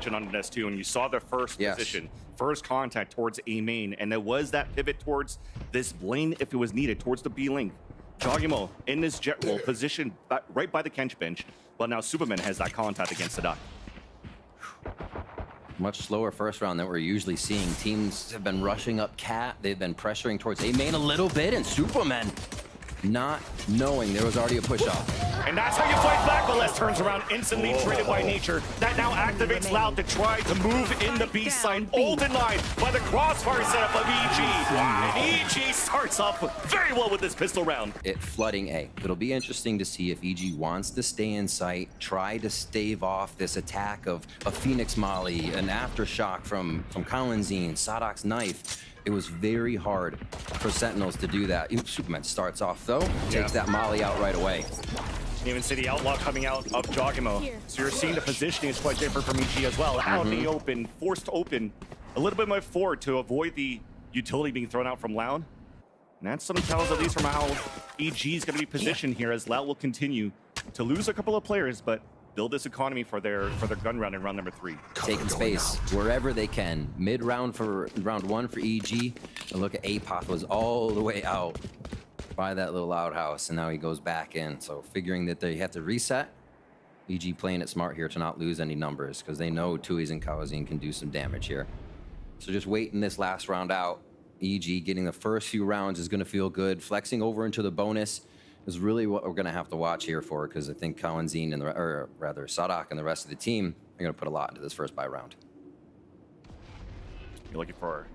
on this too, and you saw the first position, first contact towards A main, and there was that pivot towards this lane if it was needed, towards the B link. Jogimo in this jet roll position right by the Kench bench, but now Superman has that contact against the duck. Much slower first round than we're usually seeing. Teams have been rushing up Cat. They've been pressuring towards A main a little bit, and Superman not knowing there was already a push off. And that's how you fight back, but Les turns around, instantly traded by Nature. That now activates Loud to try to move in the B side. All denied by the crossfire setup of EG. And EG starts off very well with this pistol round. It flooding A. It'll be interesting to see if EG wants to stay in sight, try to stave off this attack of a Phoenix Molly, an aftershock from Kalinzine, Sadok's knife. It was very hard for Sentinels to do that. Superman starts off though, takes that Molly out right away. You even see the outlaw coming out of Jogimo. So you're seeing the positioning is quite different from EG as well. Out in the open, forced open, a little bit more forward to avoid the utility being thrown out from Loud. And that's some tells at least from how EG is going to be positioned here, as Loud will continue to lose a couple of players, but build this economy for their gun round in round number 3. Taking space wherever they can. Mid round for round 1 for EG. And look at Apoth was all the way out by that little outhouse, and now he goes back in. So figuring that they have to reset. EG playing it smart here to not lose any numbers, because they know Tui's and Kawazine can do some damage here. So just waiting this last round out. EG getting the first few rounds is going to feel good. Flexing over into the bonus is really what we're going to have to watch here for, because I think Kalinzine and or rather Sadok and the rest of the team are going to put a lot into this first buy round. You're looking for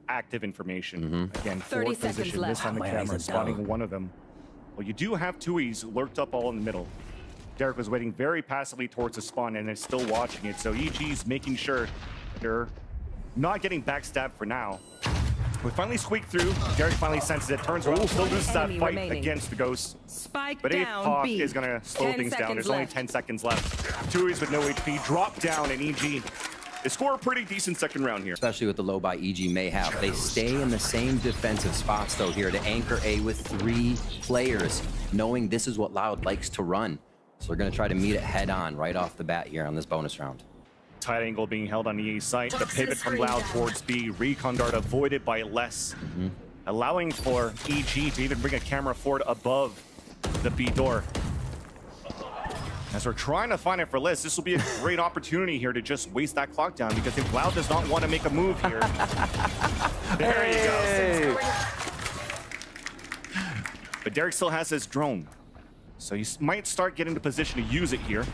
active information. Again, 30 forward position, left. this on the camera, spotting one of them. Well, you do have Tui's lurked up all in the middle. Derek was waiting very passively towards the spawn and is still watching it, so EG's making sure they're not getting backstabbed for now. We finally squeaked through. Derek finally senses it, turns around, still loses that fight against the Ghost. Spike But down, Pop B. is going to slow things down. There's only 10 seconds left. Tui's with no HP, drop down, and EG they score a pretty decent second round here. Especially with the low buy EG may have. They stay in the same defensive spots though here to anchor A with 3 players, knowing this is what Loud likes to run. So they're going to try to meet it head on right off the bat here on this bonus round. Tight angle being held on the A site. The pivot from Loud towards B. Recon dart avoided by Les. Allowing for EG to even bring a camera forward above the B door. As we're trying to find it for Les, this will be a great opportunity here to just waste that clock down, because if Loud does not want to make a move here. There you go. But Derek still has his drone, so he might start getting the position to use it here.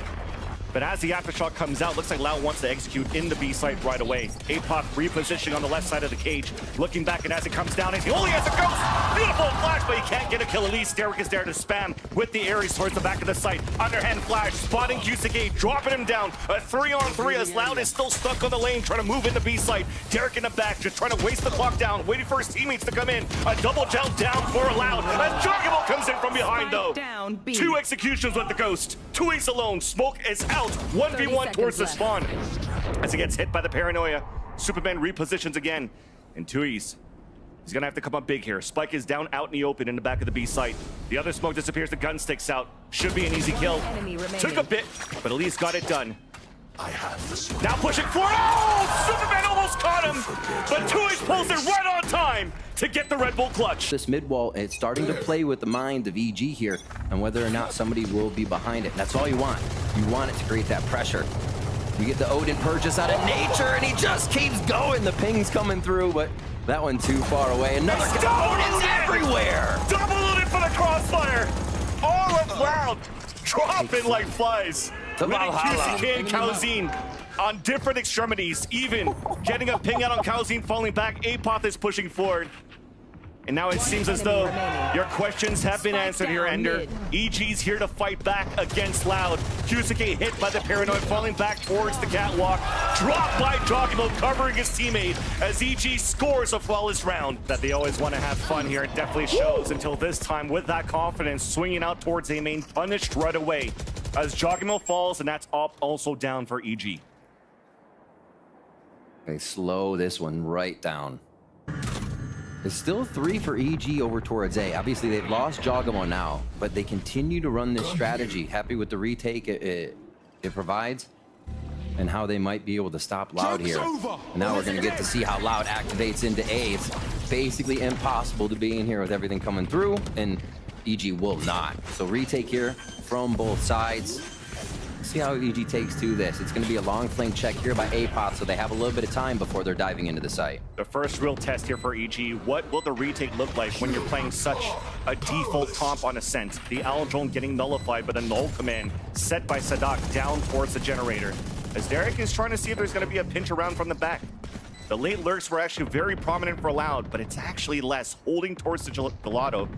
But as the aftershock comes out, looks like Loud wants to execute in the B site right away. Apoc repositioning on the left side of the cage, looking back, and as it comes down, he only has a ghost. Beautiful flash, but he can't get a kill. At least Derek is there to spam with the Ares towards the back of the site. Underhand flash, spotting Q6A, dropping him down. A 3-on-3 as Loud is still stuck on the lane, trying to move in the B site. Derek in the back, just trying to waste the clock down, waiting for his teammates to come in. A double jump down for Loud. As Juggernaut comes in from behind, though. 2 executions with the ghost. Tui's alone. Smoke is out. 1v1 towards the spawn. As he gets hit by the paranoia, Superman repositions again. And Tui's, he's gonna have to come up big here. Spike is down out in the open in the back of the B site. The other smoke disappears, the gun sticks out. Should be an easy kill. Took a bit, but at least got it done. Now pushing forward. Oh! Superman almost caught him! But Tui's pulls it right on time to get the Red Bull clutch. This mid wall, it's starting to play with the mind of EG here and whether or not somebody will be behind it. That's all you want. You want it to create that pressure. You get the Odin purchase out of Nature and he just keeps going. The ping's coming through, but that one too far away. Another Odin's everywhere. Double Odin for the crossfire. All of Loud dropping like flies. Winning Q6A and Kalinzine on different extremities, even getting a ping out on Kalinzine, falling back. Apoth is pushing forward. And now it seems as though your questions have been answered here, Ender. EG's here to fight back against Loud. Q6A hit by the paranoid, falling back towards the catwalk. Dropped by Jogimo, covering his teammate as EG scores a flawless round. That they always want to have fun here, it definitely shows until this time with that confidence, swinging out towards A main, punished right away. As Jogimo falls, and that's up also down for EG. They slow this one right down. It's still 3 for EG over towards A. Obviously, they've lost Jogamo now, but they continue to run this strategy. Happy with the retake it provides. and how they might be able to stop Loud here. And now we're going to get to see how Loud activates into A. It's basically impossible to be in here with everything coming through, and EG will not. So retake here from both sides. See how EG takes to this. It's going to be a long flank check here by APOT, so they have a little bit of time before they're diving into the site. The first real test here for EG. What will the retake look like when you're playing such a default comp on Ascent? The Owl drone getting nullified, but a null command set by Sadak down towards the generator. As Derek is trying to see if there's going to be a pinch around from the back. The late lurks were actually very prominent for Loud, but it's actually less, holding towards the gelato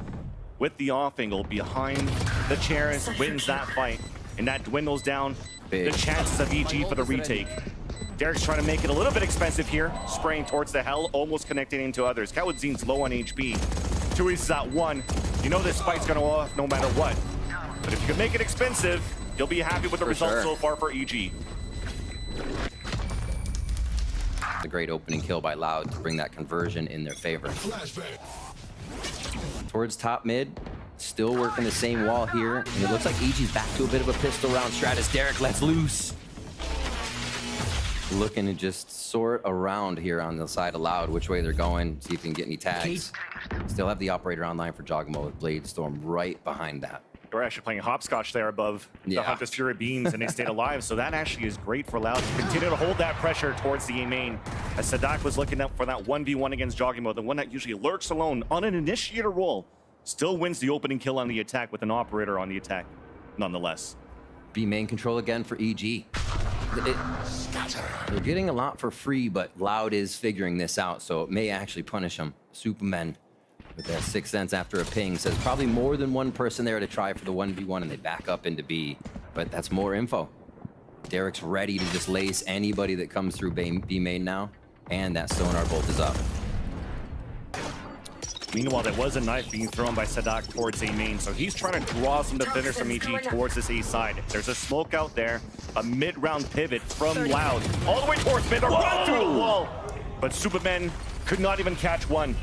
with the off angle behind the chairs, wins that fight. And that dwindles down the chances of EG for the retake. Derek's trying to make it a little bit expensive here, spraying towards the hell, almost connecting into others. Kawadzin's low on HP. Tui's is at 1. You know this fight's gonna go off no matter what. But if you can make it expensive, you'll be happy with the results so far for EG. A great opening kill by Loud to bring that conversion in their favor. Towards top mid. Still working the same wall here. And it looks like EG's back to a bit of a pistol round strat as Derek lets loose. Looking to just sort around here on the side of Loud, which way they're going, see if he can get any tags. Still have the operator online for Jogamo with Blade Storm right behind that. They're actually playing hopscotch there above the Hunter's Fury beams, and they stayed alive. So that actually is great for Loud to continue to hold that pressure towards the A main. As Sadak was looking up for that 1v1 against Jogamo, the one that usually lurks alone on an initiator roll. Still wins the opening kill on the attack with an operator on the attack, nonetheless. B main control again for EG. They're getting a lot for free, but Loud is figuring this out, so it may actually punish them. Superman with that 6 cents after a ping says probably more than one person there to try for the 1v1, and they back up into B. But that's more info. Derek's ready to just lace anybody that comes through B main now, and that sonar bolt is up. Meanwhile, there was a knife being thrown by Sadak towards A main, so he's trying to draw some defenders from EG towards this A side. There's a smoke out there, a mid-round pivot from Loud, all the way towards mid, a run through the wall. But Superman could not even catch one.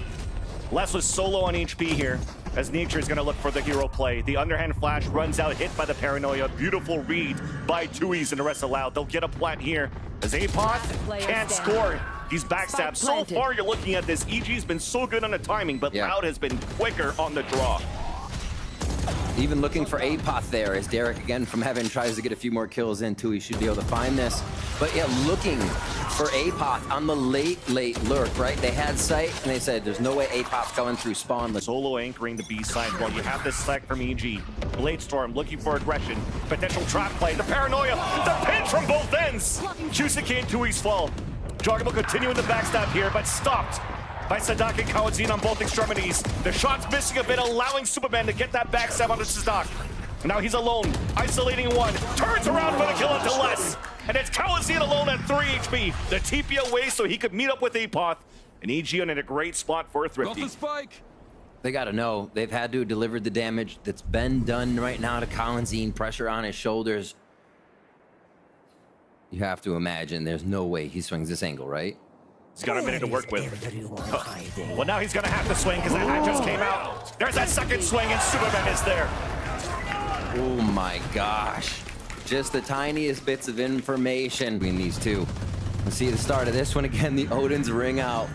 Les was solo on HP here, as Nature is going to look for the hero play. The underhand flash runs out, hit by the Paranoia. Beautiful read by Tui's and the rest of Loud. They'll get a plant here, as APOT can't score. He's backstabbed. So far, you're looking at this. EG's been so good on the timing, but Loud has been quicker on the draw. Even looking for APOT there as Derek again from heaven tries to get a few more kills in too. He should be able to find this. But yeah, looking for APOT on the late lurk, right? They had sight and they said there's no way APOT's coming through spawn. Solo anchoring the B side while you have this select from EG. Blade Storm looking for aggression. Potential trap play. The Paranoia. The pinch from both ends. Cusick and Tui's fall. Jogamo continuing the backstab here, but stopped by Sadak and Kawadin on both extremities. The shot's missing a bit, allowing Superman to get that backstab onto Sadak. Now he's alone, isolating one. Turns around for the kill onto Les. And it's Kawadin alone at 3 HP. The TP away so he could meet up with APOT. And EG in a great spot for a Thrifty. Got the spike. They got to know they've had to have delivered the damage that's been done right now to Kawadin. Pressure on his shoulders. You have to imagine there's no way he swings this angle, right? He's got a minute to work with. Well, now he's going to have to swing because that hat just came out. There's that second swing, and Superman is there. Oh my gosh. Just the tiniest bits of information between these two. Let's see the start of this one again. The Odins ring out.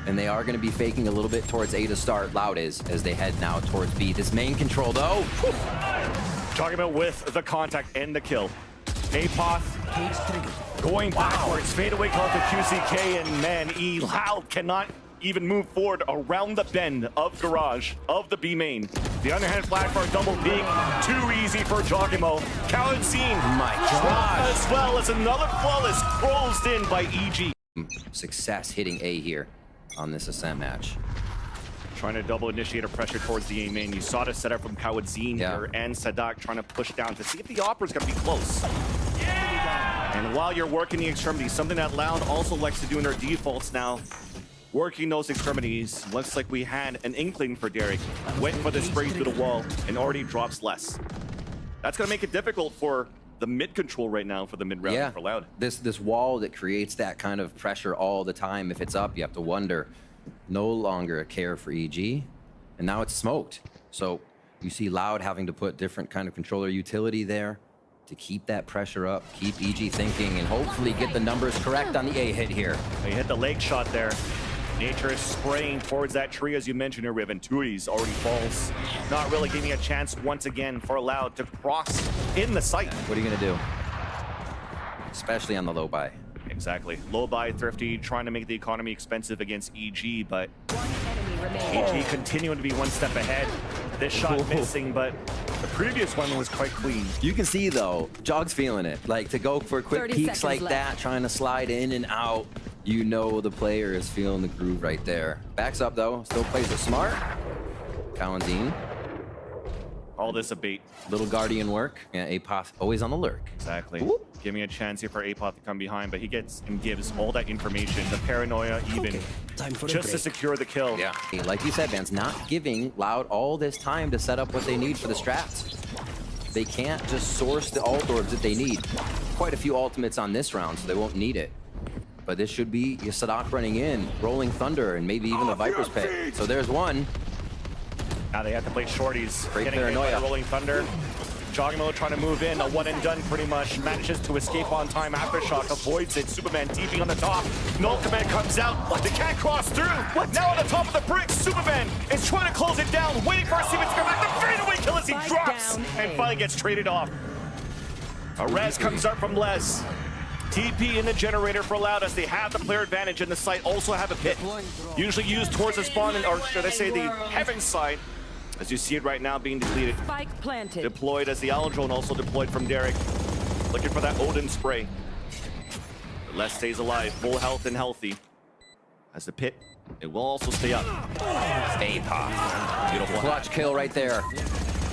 And they are going to be faking a little bit towards A to start. Loud is as they head now towards B. This main control, though. Talking about with the contact and the kill. APOT going backwards, fadeaway call to QCK, and man, Loud cannot even move forward around the bend of Garage, of the B main. The underhand flag for a double peek, too easy for Jogamo. Kawadin, my God, as well as another flawless closed in by EG. Success hitting A here on this Ascent match. Trying to double initiator pressure towards the A main. You saw the setup from Kawadin here, and Sadak trying to push down to see if the Opera's going to be close. And while you're working the extremities, something that Loud also likes to do in their defaults now, working those extremities. Looks like we had an inkling for Derek. Went for the spray through the wall and already drops less. That's going to make it difficult for the mid control right now for the mid round for Loud. This wall that creates that kind of pressure all the time. If it's up, you have to wonder. No longer a care for EG, and now it's smoked. So you see Loud having to put different kind of controller utility there to keep that pressure up, keep EG thinking, and hopefully get the numbers correct on the A hit here. He hit the leg shot there. Nature is spraying towards that tree, as you mentioned here, Riven. Tui's already falls. Not really giving a chance once again for Loud to cross in the sight. What are you going to do? Especially on the low buy. Exactly. Low buy, Thrifty, trying to make the economy expensive against EG, but EG continuing to be one step ahead. This shot missing, but the previous one was quite clean. You can see, though, Jog's feeling it. Like, to go for quick peeks like that, trying to slide in and out, you know the player is feeling the groove right there. Backs up, though. Still plays it smart. Kawanzine. All this a bait. Little Guardian work. Yeah, Apoth always on the lurk. Exactly. Whoop. Give me a chance here for Apoth to come behind, but he gets and gives all that information, the paranoia even, just to secure the kill. Yeah. Like you said, Vance, not giving Loud all this time to set up what they need for the strats. They can't just source the ult orbs that they need. Quite a few ultimates on this round, so they won't need it. But this should be your Sadak running in, Rolling Thunder, and maybe even the Viper's Pit. So there's one. Now they have to play shorties. Great Getting paranoia. hit by the Rolling Thunder. Jogimo trying to move in, a one and done pretty much. Manages to escape on time. Aftershock avoids it. Superman TP on the top. Null Command comes out. They can't cross through. Now on the top of the bricks, Superman is trying to close it down, waiting for a Siemens to come back. The fadeaway kill as he drops and finally gets traded off. A res comes up from Les. TP in the generator for Loud as they have the player advantage in the site, also have a pit. Usually used towards the spawn, or should I say the heaven side, as you see it right now being depleted. Spike planted. Deployed as the Owl Drone also deployed from Derek. Looking for that Odin spray. But Les stays alive, full health and healthy. As the pit, it will also stay up. Apoth. Beautiful. Clutch kill right there.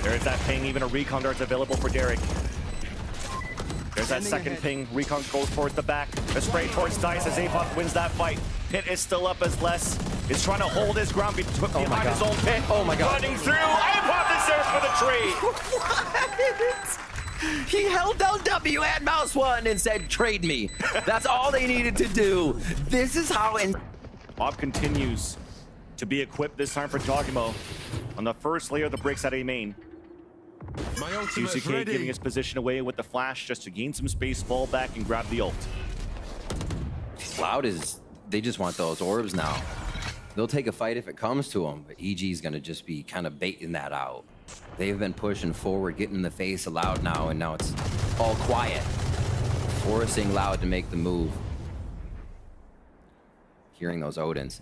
There's that ping, even a recon dart's available for Derek. There's that second ping. Recon goes towards the back. The spray towards Dice as Apoth wins that fight. Pit is still up as Les is trying to hold his ground behind his own pit. Oh my god. Running through. Apoth is there for the trade. He held down W and mouse one and said, trade me. That's all they needed to do. This is how... Bob continues to be equipped this time for Jogimo on the first layer of the bricks at A main. QCK giving his position away with the flash just to gain some space, fall back, and grab the ult. Loud is... They just want those orbs now. They'll take a fight if it comes to them, but EG is going to just be kind of baiting that out. They've been pushing forward, getting in the face of Loud now, and now it's all quiet. Forcing Loud to make the move. Hearing those Odins.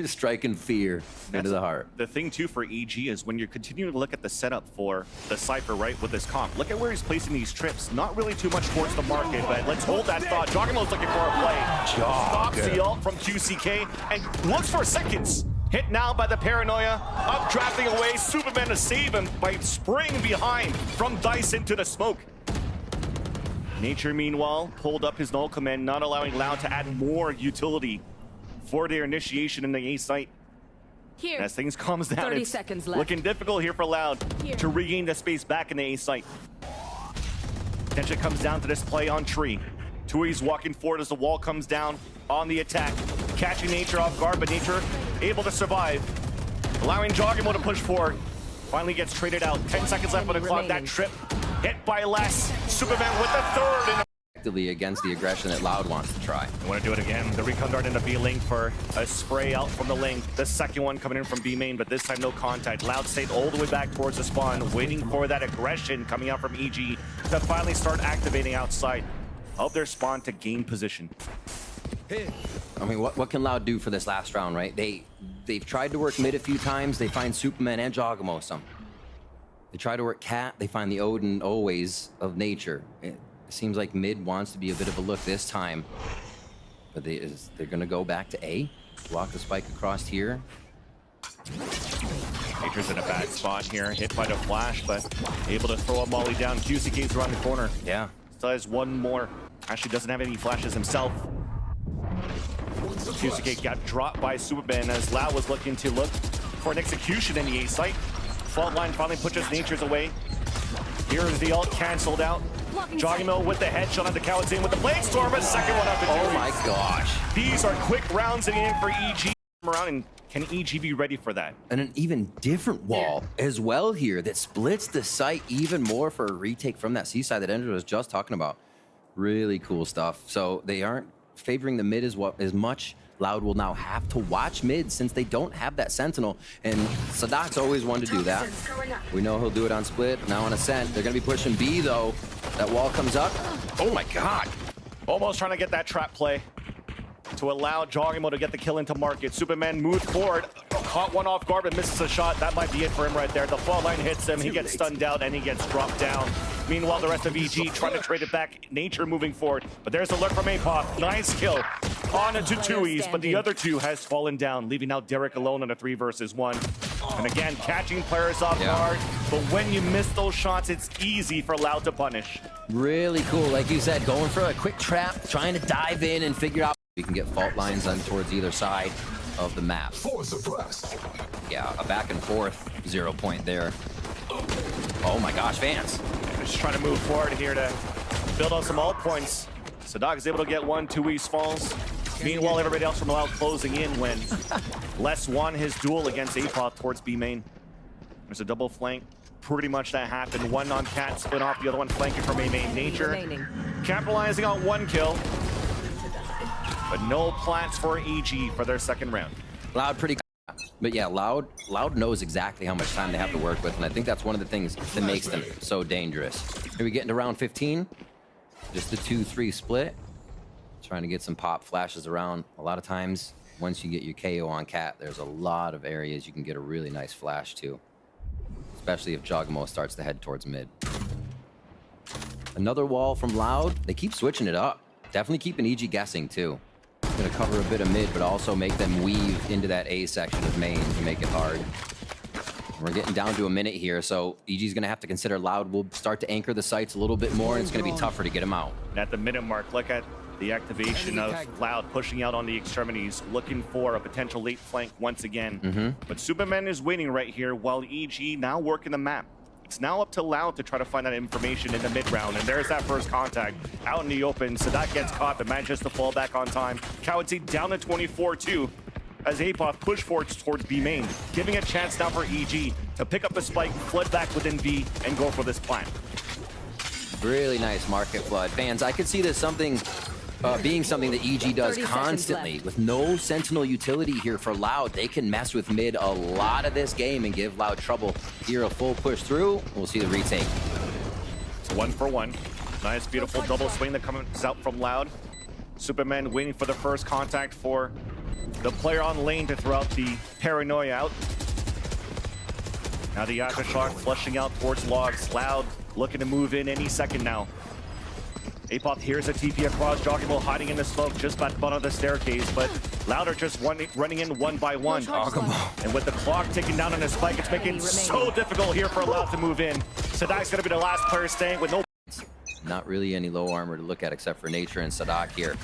Striking fear into the heart. The thing, too, for EG is when you're continuing to look at the setup for the Cypher, right, with this comp. Look at where he's placing these trips. Not really too much towards the market, but let's hold that thought. Jogimo's looking for a play. Stops the ult from QCK and looks for seconds. Hit now by the paranoia. Updrafting away. Superman to save him by spraying behind from Dice into the smoke. Nature, meanwhile, pulled up his null command, not allowing Loud to add more utility for their initiation in the A site. Here. As things calms down, 30 it's seconds left. looking difficult here for Loud to regain the space back in the A site. Attention comes down to this play on Tree. Tui's walking forward as the wall comes down on the attack. Catching Nature off guard, but Nature able to survive. Allowing Jogimo to push forward. Finally gets traded out. 10 seconds left on the clock. That trip hit by Les. Superman with the third. Against the aggression that Loud wants to try. I want to do it again. The recon dart into B link for a spray out from the link. The second one coming in from B main, but this time no contact. Loud stayed all the way back towards the spawn, waiting for that aggression coming out from EG to finally start activating outside of their spawn to gain position. I mean, what can Loud do for this last round, right? They've tried to work mid a few times. They find Superman and Jogimo some. They try to work Cat. They find the Odin always of Nature. It seems like mid wants to be a bit of a look this time, but they're going to go back to A, block the spike across here. Nature's in a bad spot here, hit by the flash, but able to throw a molly down. QCK's around the corner. Yeah. Still has one more. Actually doesn't have any flashes himself. QCK got dropped by Superman as Lau was looking to look for an execution in the A site. Fault line finally pushes Nature's away. Here is the ult canceled out. Jogimo with the headshot on the Kawatzin with the Blade Storm, a second one up. Oh my gosh. These are quick rounds in the end for EG. around, and can EG be ready for that? And an even different wall as well here that splits the site even more for a retake from that seaside that Andrew was just talking about. Really cool stuff. So they aren't favoring the mid as much. Loud will now have to watch mid since they don't have that sentinel. And Sadak's always wanted to do that. We know he'll do it on split, now on Ascent. They're gonna be pushing B though. That wall comes up. Oh my God. Almost trying to get that trap play to allow Jogimo to get the kill into market. Superman moved forward, caught one off guard, but misses a shot. That might be it for him right there. The fall line hits him, he gets stunned out, and he gets dropped down. Meanwhile, the rest of EG trying to trade it back. Nature moving forward, but there's a lurk from APOP. Nice kill on into 2Es, but the other two has fallen down, leaving out Derek alone on a 3 versus 1. And again, catching players off guard, but when you miss those shots, it's easy for Loud to punish. Really cool, like you said, going for a quick trap, trying to dive in and figure out. You can get fault lines on towards either side of the map. Yeah, a back and forth 0 point there. Oh my gosh, fans. Just trying to move forward here to build on some ult points. Sadak is able to get 1, 2 falls. Meanwhile, everybody else from Loud closing in when Les won his duel against APOP towards B main. There's a double flank. Pretty much that happened. One on Cat, split off, the other one flanking from A main. Nature capitalizing on 1 kill. But no plans for EG for their second round. Loud pretty, but yeah, Loud knows exactly how much time they have to work with, and I think that's one of the things that makes them so dangerous. Here we get into round 15. Just a 2-3 split. Trying to get some pop flashes around. A lot of times, once you get your KO on Cat, there's a lot of areas you can get a really nice flash to. Especially if Jogimo starts to head towards mid. Another wall from Loud. They keep switching it up. Definitely keeping EG guessing too. Gonna cover a bit of mid, but also make them weave into that A section of main to make it hard. We're getting down to a minute here, so EG's gonna have to consider Loud will start to anchor the sites a little bit more, and it's gonna be tougher to get him out. At the minute mark, look at the activation of Loud pushing out on the extremities, looking for a potential late flank once again. But Superman is waiting right here while EG now working the map. It's now up to Loud to try to find that information in the mid-round, and there's that first contact out in the open. Sadak gets caught, but manages to fall back on time. Coyote down to 24-2 as APOP push forward towards B main, giving a chance now for EG to pick up the spike, flood back within B, and go for this plant. Really nice market flood. Fans, I could see this being something that EG does constantly. With no sentinel utility here for Loud, they can mess with mid a lot of this game and give Loud trouble. Here, a full push through. We'll see the retake. It's 1 for 1. Nice, beautiful double swing that comes out from Loud. Superman waiting for the first contact for the player on lane to throw out the paranoia out. Now the Aftershock flushing out towards Logs. Loud looking to move in any second now. APOP here's a TP across. Jogimo hiding in the smoke just at the bottom of the staircase, but Loud are just running in 1 by 1. And with the clock ticking down on his spike, it's making it so difficult here for Loud to move in. Sadak's gonna be the last player staying with no... Not really any low armor to look at except for Nature and Sadak here.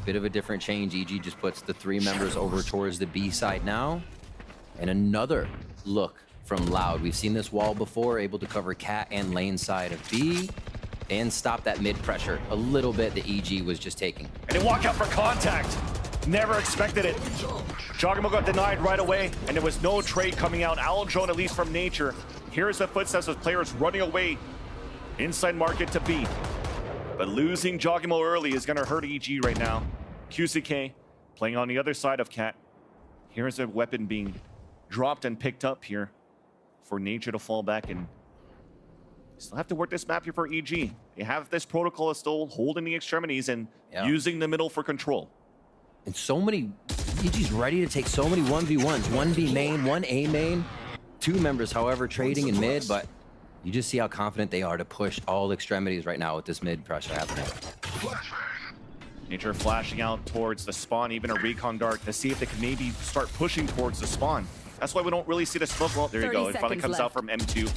Bit of a different change. EG just puts the 3 members over towards the B side now. And another look from Loud. We've seen this wall before, able to cover Cat and lane side of B and stop that mid pressure a little bit that EG was just taking. And they walk out for contact. Never expected it. Jogimo got denied right away, and there was no trade coming out. Owl drone, at least from Nature. Here's the footsteps of players running away inside market to B. But losing Jogimo early is gonna hurt EG right now. QCK playing on the other side of Cat. Here's a weapon being dropped and picked up here for Nature to fall back, and still have to work this map here for EG. They have this protocol is still holding the extremities and using the middle for control. And so many, EG's ready to take so many 1v1s. 1B main, 1A main. 2 members, however, trading in mid, but you just see how confident they are to push all extremities right now with this mid pressure happening. Nature flashing out towards the spawn, even a recon dart to see if they can maybe start pushing towards the spawn. That's why we don't really see the smoke. Well, there you go. It finally comes out from M2.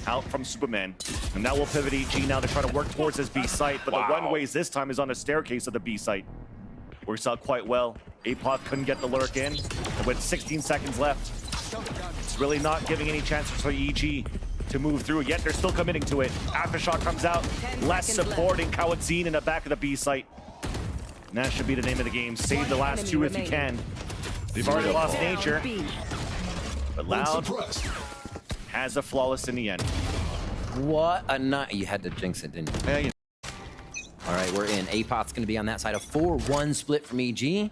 Out from Superman. And now we'll pivot EG now to try to work towards this B site, but the runways this time is on the staircase of the B site. Works out quite well. APOP couldn't get the lurk in. And with 16 seconds left, it's really not giving any chances for EG to move through, yet they're still committing to it. Aftershock comes out, less supporting Kawatzin in the back of the B site. And that should be the name of the game. Save the last two if you can. They've already lost Nature. But Loud has a flawless in the end. What a night. You had to jinx it, didn't you? Yeah, All right, we're in. Apoth's going to be on that side. A 4-1 split from EG.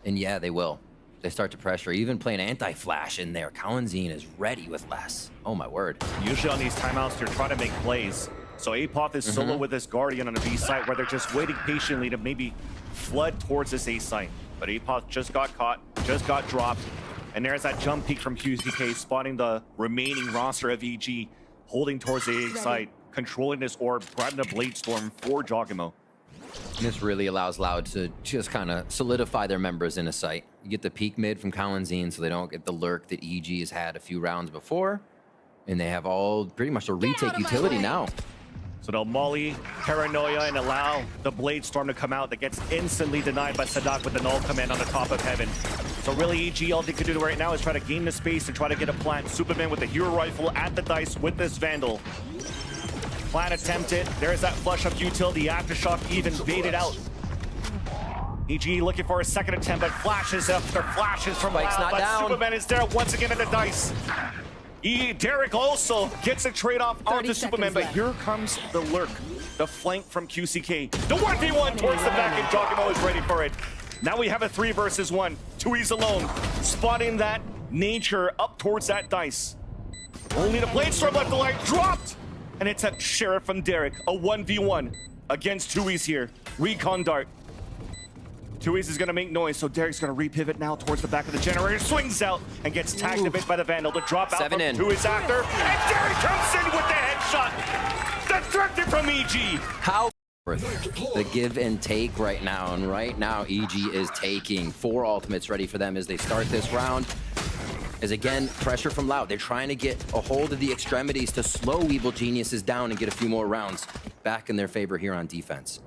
And yeah, they will. They start to pressure. Even playing anti-flash in there. Kalanzine is ready with less. Oh, my word. Usually on these timeouts, they're trying to make plays. So Apoth is solo with this Guardian on the B site where they're just waiting patiently to maybe flood towards this A site. But Apoth just got caught, just got dropped. And there's that jump peek from QZK spotting the remaining roster of EG, holding towards the A site, controlling this orb, grabbing the Blade Storm for Jogimo. This really allows Loud to just kind of solidify their members in a site. You get the peak mid from Kalanzine so they don't get the lurk that EG has had a few rounds before. And they have all pretty much a retake utility now. So they'll Molly, Paranoia, and allow the Blade Storm to come out. That gets instantly denied by Sadak with the null command on the top of heaven. So really, EG, all they can do right now is try to gain the space and try to get a plant. Superman with the hero rifle at the dice with this Vandal. Plant attempted. There's that flush up utility. Aftershock even baited out. EG looking for a second attempt, but flashes after flashes from Spike's Loud, not but down. Superman is there once again at the dice. Derek also gets a trade-off onto Superman, but here comes the lurk, the flank from QCK. The 1v1 towards the back, and Jogimo is ready for it. Now we have a 3 versus 1. Tui's alone, spotting that Nature up towards that dice. Only the Blade Storm left the line, dropped! And it's a Sheriff from Derek, a 1v1 against Tui's here. Recon Dart. Tui's is gonna make noise, so Derek's gonna repivot now towards the back of the generator, swings out, and gets tagged a bit by the Vandal. The drop out 7 from in. Tui's after, and Derek comes in with the headshot! Deflected from EG! How the give and take right now, and right now EG is taking 4 ultimates ready for them as they start this round. As again, pressure from Loud. They're trying to get a hold of the extremities to slow Evil Geniuses down and get a few more rounds back in their favor here on defense.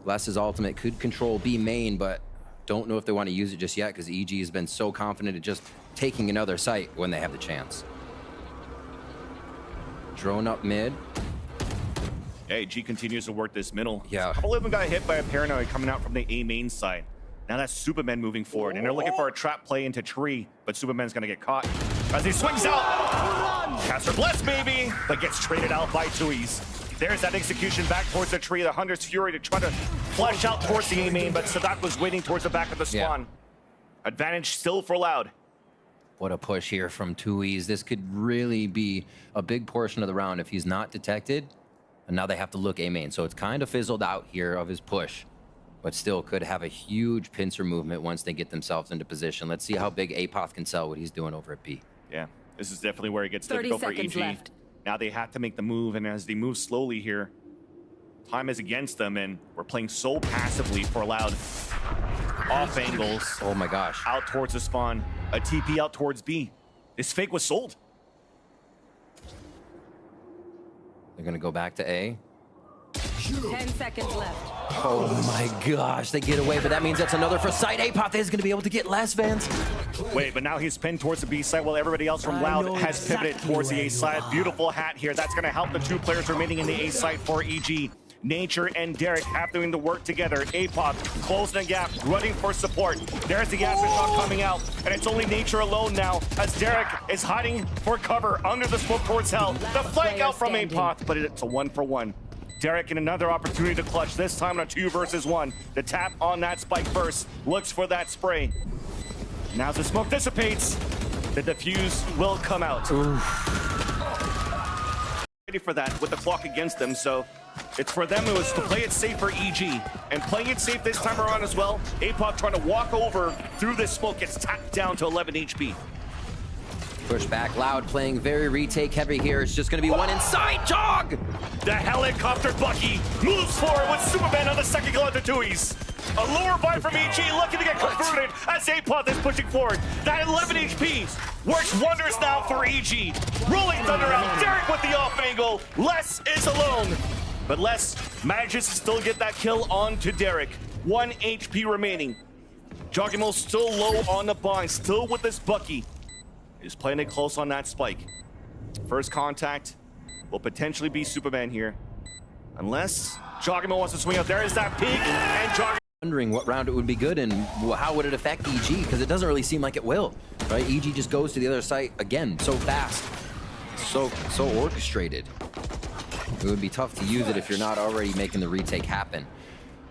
Less's ultimate could control B main, but don't know if they want to use it just yet because EG has been so confident at just taking another site when they have the chance. Drone up mid. Yeah, G continues to work this middle. Yeah. A couple of them got hit by a Paranoid coming out from the A main side. Now that's Superman moving forward, and they're looking for a trap play into tree, but Superman's gonna get caught as he swings out. Caster Bless, baby, but gets traded out by Tui's. There's that execution back towards the tree. The Hunter's Fury to try to flash out towards the A main, but Sadak was waiting towards the back of the spawn. Yeah. Advantage still for Loud. What a push here from Tui's. This could really be a big portion of the round if he's not detected. And now they have to look A main. So it's kind of fizzled out here of his push, but still could have a huge pincer movement once they get themselves into position. Let's see how big Apoth can sell what he's doing over at B. Yeah, this is definitely where it gets difficult for EG. Left. Now they have to make the move, and as they move slowly here, time is against them, and we're playing so passively for Loud. Off angles. Oh my gosh. Out towards the spawn. A TP out towards B. This fake was sold. They're going to go back to A. 10 seconds left. Oh my gosh, they get away, but that means that's another for site. Apoth is going to be able to get less, Vance. Wait, but now he's pinned towards the B side while everybody else from Loud has pivoted towards the A side. Beautiful hat here. That's going to help the 2 players remaining in the A side for EG. Nature and Derek have doing the work together. Apoth closing the gap, running for support. There's the aftershock coming out, and it's only Nature alone now as Derek is hiding for cover under the smoke towards Hell. The flank out from Apoth, but it's a 1-for-1. Derek in another opportunity to clutch, this time on a 2 versus 1. The tap on that spike first, looks for that spray. Now as the smoke dissipates, the defuse will come out. Ready for that with the clock against them, so it's for them. It was to play it safe for EG, and playing it safe this time around as well. Apoth trying to walk over through this smoke, gets tapped down to 11 HP. Push back, Loud playing very retake heavy here. It's just going to be one inside. Jog! The helicopter Bucky moves forward with Superman on the second kill at the Tui's. A lower buy from EG looking to get converted as Apoth is pushing forward. That 11 HP works wonders now for EG. Rolling Thunder out, Derek with the off angle. Les is alone, but Les manages to still get that kill onto Derek. 1 HP remaining. Jogimo still low on the bind, still with this Bucky. Is playing it close on that spike. First contact will potentially be Superman here. Unless Joggimo wants to swing out. There is that peek, and Joggimo. Wondering what round it would be good and how would it affect EG, because it doesn't really seem like it will, right? EG just goes to the other site again so fast, so orchestrated. It would be tough to use it if you're not already making the retake happen.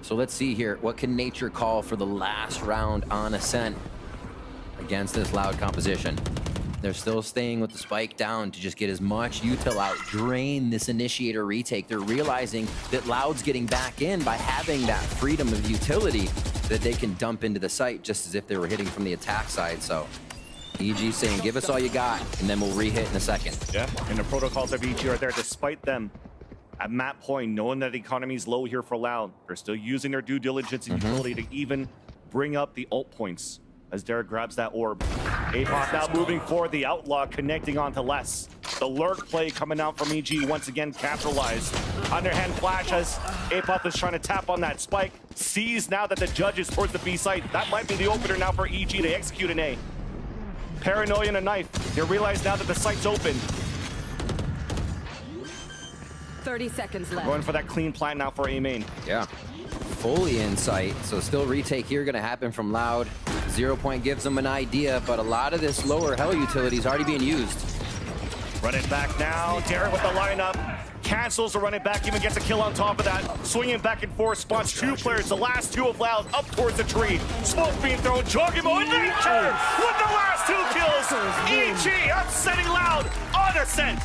So let's see here. What can Nature call for the last round on Ascent against this Loud composition? They're still staying with the spike down to just get as much util out, drain this initiator retake. They're realizing that Loud's getting back in by having that freedom of utility that they can dump into the site just as if they were hitting from the attack side. So EG saying, give us all you got, and then we'll re-hit in a second. Yeah, and the protocols of EG are there despite them at map point, knowing that the economy's low here for Loud. They're still using their due diligence and utility to even bring up the ult points as Derek grabs that orb. APOC now moving forward, the Outlaw connecting onto Less. The lurk play coming out from EG once again capitalized. Underhand flash as APOC is trying to tap on that spike. Sees now that the judge is towards the B site. That might be the opener now for EG to execute an A. Paranoia and a knife. They realize now that the site's open. 30 seconds left. Going for that clean plant now for A main. Yeah, fully in sight. So still retake here gonna happen from Loud. 0 point gives them an idea, but a lot of this lower hell utility is already being used. Run it back now. Derek with the lineup. Cancels the run it back, even gets a kill on top of that. Swinging back and forth, spawns two players, the last two of Loud, up towards the tree. Smoke being thrown, Joggimo in nature with the last two kills. EG upsetting Loud on Ascent.